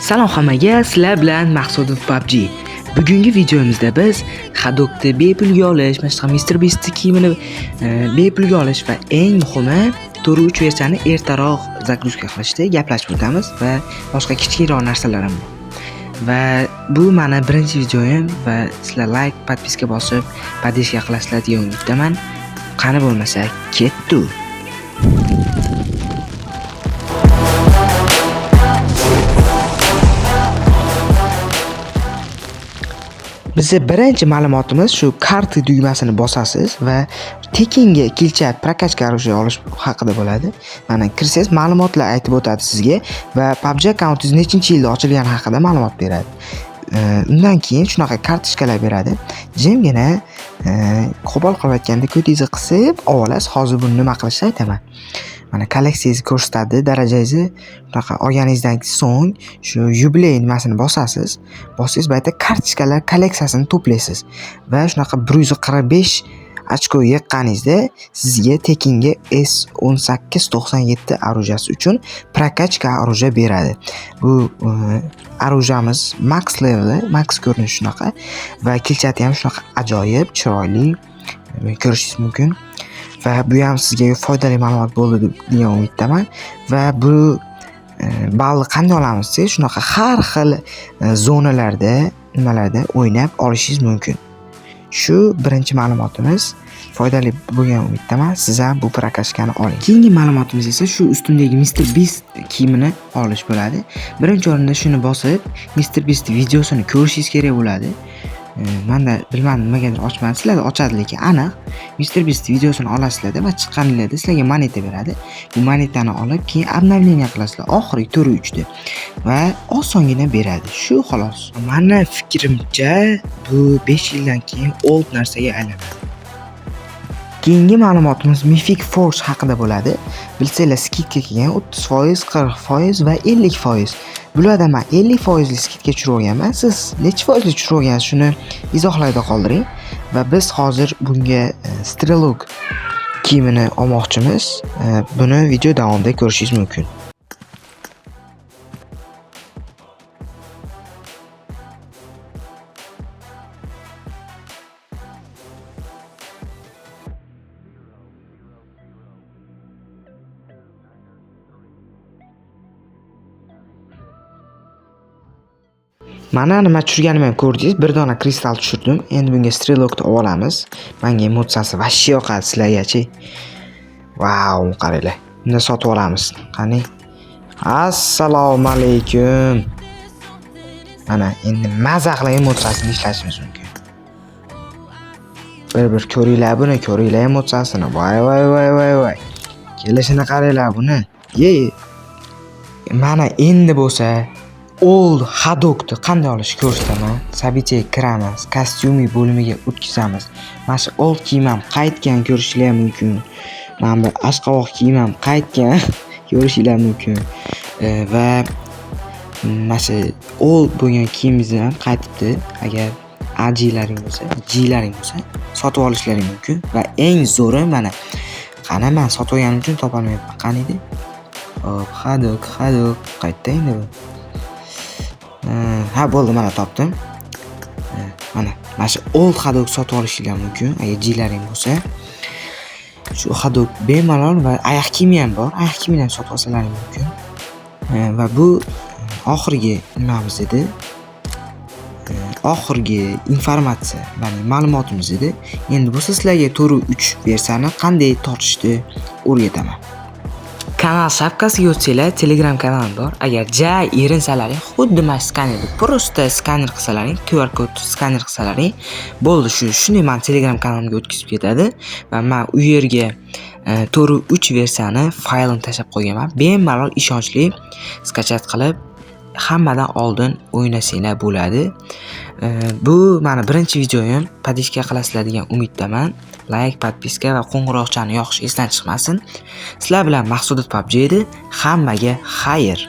Salom hammaga, sizlar bilan Maqsudov PUBG. Bugungi videomizda biz Hadok'da bepulga olish, Mr. Beast kiyimini bepulga olish va eng muhimi tur 3 versiyani ertaroq zagruzka qilishda gaplashib o'tamiz va boshqa kichikroq narsalar ham. Va bu meni birinchi videoyim va sizlar like, podpiska bosib, podpishka qilasizlar degan umiddaman. Qani bo'lmasa, ketdi. Bizning birinchi ma'lumotimiz shu karta tugmasini bosasiz va tekinga kilchat prokachka olish haqida bo'ladi. Mana kirsangiz ma'lumotlar aytib o'tadi sizga va PUBG akkauntingiz nechinchi yilda ochilgani haqida ma'lumot beradi. Undan keyin shunaqa kartochkalar beradi. Jimgina qo'pol qilayotganda ko'tingizni qisib olasiz. Hozir buni nima qilishni aytaman. Mana kolleksiyangizni ko'rsatadi, darajangizni shunaqa olganingizdan so'ng shu yubiley nimasini bosasiz. Bosangiz bu yerda kartochkalar kolleksiyasini to'playsiz va shunaqa 145 ochko yiqqaningizda sizga tekinga S1897 orujasi uchun prokachka oruja beradi. Bu orujamiz max level, max ko'rinishi shunaqa va kilchati ham shunaqa ajoyib, chiroyli ko'rishingiz mumkin. Va bu ham sizga foydali ma'lumot bo'ldi degan umiddaman. Va bu balni qanday olamiz desa, shunaqa har xil zonalarda, nimalarda o'ynab olishingiz mumkin. Shu birinchi ma'lumotimiz. Foydali bo'lgan umiddaman. Siz ham bu prokachkani oling. Keyingi ma'lumotimiz esa shu ustundagi Mr. Beast kiyimini olish bo'ladi. Birinchi o'rinda shuni bosib, Mr. Beast videosini ko'rishingiz kerak bo'ladi. Menda bilmadim nimagadir ochmadi. Sizlar ochadi, lekin aniq Mr. Beast videosini olasizlar va chiqqaningizda sizlarga moneta beradi. Bu monetani olib, keyin обновление qilasizlar oxirgi tur 3 da va osongina beradi. Shu xolos. Meni fikrimcha bu 5 yildan keyin old narsaga aylanadi. Keyingi ma'lumotimiz Mythic Force haqida bo'ladi. Bilsanglar, skidga kelgan 30%, 40% va 50%. Bularda men 50% skidga tushirib olganman. Siz necha foizli tushirib olgansiz, shuni izohlarda qoldiring. Va biz hozir bunga Strelok kiyimini olmoqchimiz. Buni video davomida ko'rishingiz mumkin. Mana nima tushirganimni ham ko'rdingiz. Bir dona kristal tushirdim. Endi bunga Strelokni olamiz. Menga emotsiyasi vashshi yoqadi, sizlarga-chi. Vau, qaranglar. Buni sotib olamiz. Qani? Assalomu alaykum. Mana endi maza qilib emotsiyasini ishlashimiz mumkin. Bir ko'ringlar buni, ko'ringlar emotsiyasini. Voy. Kelishini qaranglar buni. Mana endi bo'lsa Old Hadok'ni qanday olish ko'rsataman. Sabitiga kiramiz, kostyumiy bo'limiga o'tkazamiz. Mana shu old kiyimim qaytgan ko'rishinglar mumkin. Mana bu ashqovoq kiyimim qaytgan ko'rishinglar mumkin. Va mana shu old bo'lgan kiyimingizni ham qaytibdi. Agar AJ'laring bo'lsa, G'laring bo'lsa, sotib olishlaring mumkin. Va eng zo'ri mana qani men sotib olganim uchun topa olmayapman. Qani edi? Hop, Hadok qaytda endi bu. Ha bo'ldi, mana topdim. Mana shu old Hadok sotib olishinglar mumkin agar G'laring bo'lsa. Shu Hadok bemalol va oyoq kiyimi ham bor. Oyoq kiyimini ham sotib olsalaring mumkin. Va bu oxirgi nimamiz edi. Oxirgi informatsiya, ya'ni ma'lumotimiz edi. Endi bo'lsa sizlarga tur 3 versiyani qanday tortishni o'rgataman. Kanal shapkasiga o'tsanglar, Telegram kanalim bor. Agar erinsalaring, xuddi mana skanerni prosta skaner qilsalaring, QR kod skaner qilsalaring, bo'ldi, shunday men Telegram kanalimga o'tkazib ketadi va men u yerga tur 3 versiyani faylini tashlab qo'yganman. Bemalol ishonchli skachat qilib hammadan oldin o'ynasanglar bo'ladi. Bu meni birinchi videoyim. Podpishka qilasizlar degan umiddaman. Like, podpiska va qo'ng'iroqchani yoqish esdan chiqmasin. Sizlar bilan Maqsudov PUBG edi. Hammaga xayr.